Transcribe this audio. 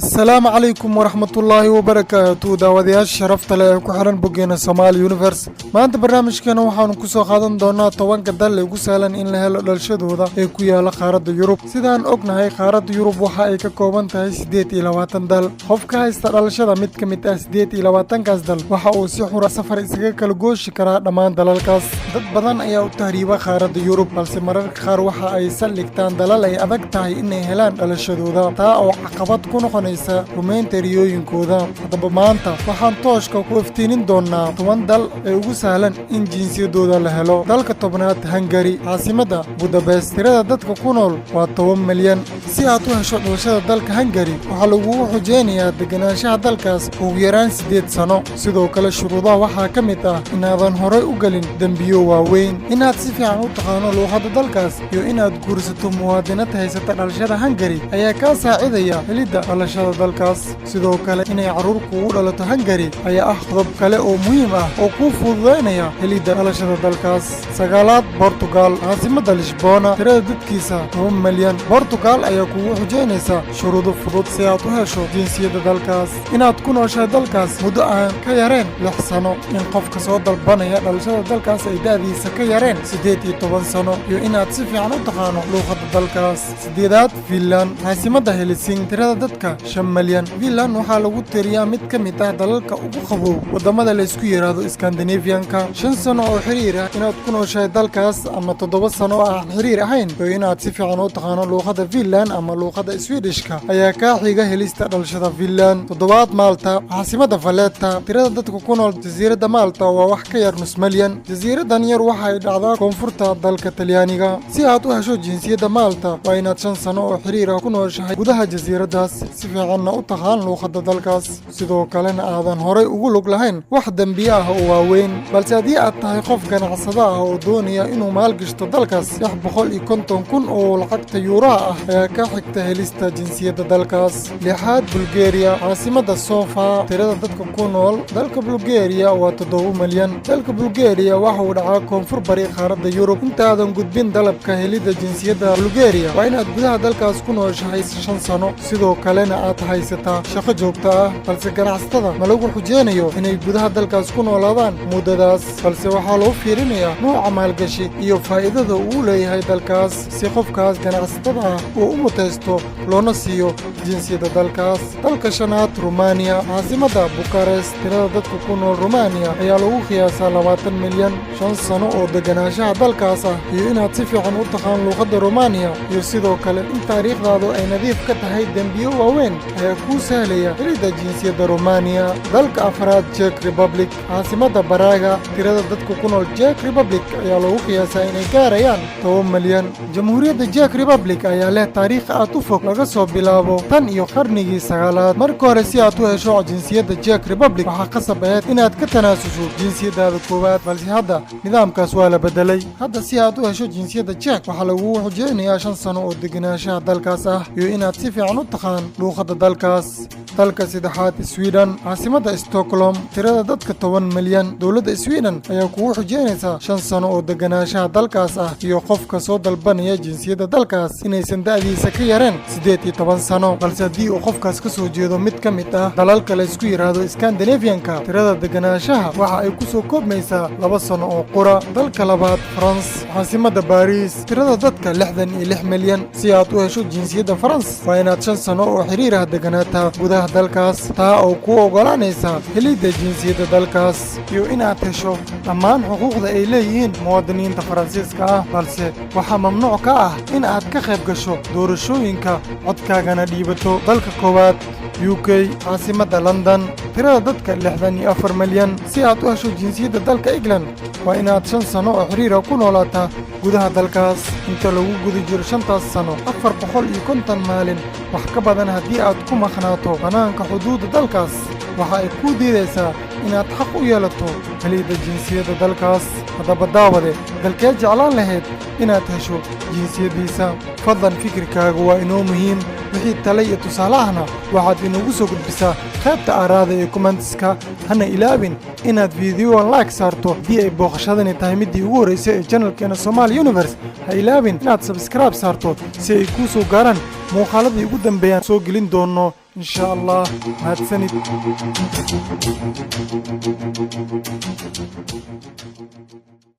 السلام عليكم ورحمة الله وبركاته. داودياش شرفت لكم حرن بوجينا سومالي يونيفرس. ما أنت برنامج كنا وحنا كوسو خادن دونا طوان قدر لي قسالا إن له للشدو ذا يكويا لخارد يوروب. سيدان أقنا هاي خارد يوروب وحايك كوبان تاي سديت إلى واتن دل. خوفك هاي استر للشدا مت سديت إلى واتن كاس دل. وحاو سحور سفر إسقاك الجوش كرا دمان دلال كاس. ضد بدن أيا تهريبا خارد يوروب. بس مرر خار وحا أي سلك تان دلال أي أدق تاي إنه هلان للشدو ذا. تا أو عقبات كونو rumayn teriyooyinkooda hadaba maanta waxaan tooshka ku iftiinin doonaa 10 dal ee ugu sahlan in jinsiyadooda la helo. dalka tobnaad Hungary, caasimada Budapest. tirada dadka ku nool waa 10 milyan. si aad u hesho dhalashada dalka Hungary waxaa lagu xujeynayaa deganaanshaha dalkaas ugu yaraan 8 sano. sidoo kale shuruudaha waxaa ka mid ah inaadan horey u galin dambiyo waaweyn, inaad si fiican u taqaano luuqadda dalkaas, iyo inaad guursato muwaadinad haysata dhalashada Hungary ayaa kaa saacidaya helidda dhalashada dalkaas. sidoo kale inay caruur kugu dhalato Hungary ayaa ah qodob kale oo muhiim ah oo kuu fududeynaya helidda dhalashada dalkaas. sagaalaad Portugal, caasimada Lisbona. tirada dadkiisa 10 milyan. Portugal ayaa kugu xujeynaysa shuruudo fudud si aad u hesho jinsiyadda dalkaas: inaad ku nooshahay dalkaas muddo aan ka yareen 6 sano, in qofka soo dalbanaya dhalashada dalkaas ay da'diisa ka yareen 18 sano, iyo inaad si fiican u taqaano luuqadda dalkaas. sideedaad Finland, caasimada Helsinki. tirada dadka 5 milyan. Finland waxaa lagu tiriyaa mid ka mid ah dalalka ugu qabow wadamada la isku yiraahdo Scandinavian-ka. 5 sano oo xiriir ah inaad ku nooshahay dalkaas ama 7 sano oo aan xiriir ahayn, iyo inaad si fiican u taqaano luuqadda Finland ama luuqadda Swedish-ka ayaa ka xiga helista dhalashada Finland. toddobaad Malta, caasimada Valletta. tirada dadka ku nool jasiiradda Malta waa wax ka yar nus milyan. jasiiraddan yar waxay dhacdaa koonfurta dalka Talyaaniga. si aad u hesho jinsiyadda Malta waa inaad 5 sano oo xiriir ah ku nooshahay gudaha jasiiraddaas, si fiicanna u taqaan luuqadda dalkaas, sidoo kalena aadan horey ugu lug lahayn wax dambiye ah oo waaweyn. balse haddii aad tahay qof ganacsada ah oo doonaya inuu maalgashto dalkaas, 650 kun oo lacagta yuuraha ah ayaa ka xigta helista jinsiyadda dalkaas. lixaad Bulgaria, caasimada Sofia. tirada dadka ku nool dalka Bulgaria waa 7 milyan. dalka Bulgaria waxa uu dhacaa koonfur bari qaaradda Yurub. intaadan gudbin dalabka helidda jinsiyadda Bulgaria waa inaad gudaha dalkaas ku nooshahay 5 sano, sidoo kalena aad haysataa shaqo joogto ah. balse ganacsatada ma lagu xujeynayo inay gudaha dalkaas ku noolaadaan muddadaas, balse waxaa loo fiirinayaa nooca maalgashi iyo faa'iidada uu leeyahay dalkaas, si qofkaas ganacsatada ah uu u mutaysto loona siiyo jinsiyadda dalkaas. dalka shanaad Romania, caasimada Bucharest. tirada dadka ku nool Romania ayaa lagu qiyaasaa 20 milyan. 5 sano oo deganaanshaha dalkaas ah iyo inaad si fiican u taqaan luuqadda Romania, iyo sidoo kale in taariikhdaadu ay nadiif ka tahay dembiyo waaweyn ayaa kuu sahlaya helidda jinsiyadda Romania. dalka afraad Czech Republic, caasimada Praga. tirada dadka ku nool Czech Republic ayaa lagu qiyaasaa inay gaarayaan 10 milyan. jamhuuriyadda Czech Republic ayaa leh taariikh aad u fog laga soo bilaabo tan iyo qarnigii 9aad. marka hore si aad u hesho jinsiyadda Czech Republic waxaa qasab ahayd inaad ka tanaasusho jinsiyaddaada koowaad, balse hadda nidaamkaas waa la bedelay. hadda si aad u hesho jinsiyadda Czech waxaa lagu xujeynayaa 5 sano oo deganaanshaha dalkaas ah, iyo inaad si fiican u taqaan luuqadda dalkaas. dalka saddexaad Sweden, caasimada Stockholm. tirada dadka 10 milyan. dowladda Sweden ayaa kugu xujeynaysa 5 sano oo deganaanshaha dalkaas ah, iyo qofka soo dalbanaya jinsiyadda dalkaas inaysan da'diisa ka yareen 18 sano. balse haddii uu qofkaas ka soo jeedo mid ka mid ah dalalka la isku yiraahdo Scandinavian-ka, tirada deganaanshaha waxa ay ku soo koobmaysaa 2 sano oo qura. dalka labaad France, caasimada Paris. tirada dadka 66 milyan. si aad u hesho jinsiyadda France waa inaad 5 sano oo xiriir ah deganaataa gudaha dalkaas, taa oo kuu ogolaanaysa helidda jinsiyadda dalkaas iyo inaad hesho dhammaan xuquuqda ay leeyihiin muwaadiniinta Faransiiska ah. balse waxaa mamnuuc ka ah in aad ka qayb gasho doorashooyinka, codkaagana dhiibato. dalka koowaad UK, caasimada London. tirada dadka 64 milyan. si aad u hesho jinsiyadda dalka England waa inaad 5 sano oo xiriir ah ku noolaataa gudaha dalkaas. inta lagu guda jiro 5taas sano 450 maalin wax ka badan haddii aad ku maqnaato banaanka xuduudda dalkaas waxa ay kuu diidaysaa inaad xaq u yeelato helidda jinsiyadda dalkaas. haddaba daawade, dalkee jeclaan lahayd inaad hesho jinsiyaddiisa? fadlan fikirkaaga waa inoo muhiim. wixii tale iyo tusaale ahna waxaad inoogu soo gudbisaa qaybta aaraada ee comments-ka. hana ilaabin inaad fiidiyowan like saarto haddii ay booqashadani tahay midii ugu horeysay ee channelkeena Somali Universe. ha ilaabin inaad subscribe saarto si ay kuu soo gaaraan muuqaaladii ugu dambeeyaan soo gelin doono إن شاء الله. mahadsanid.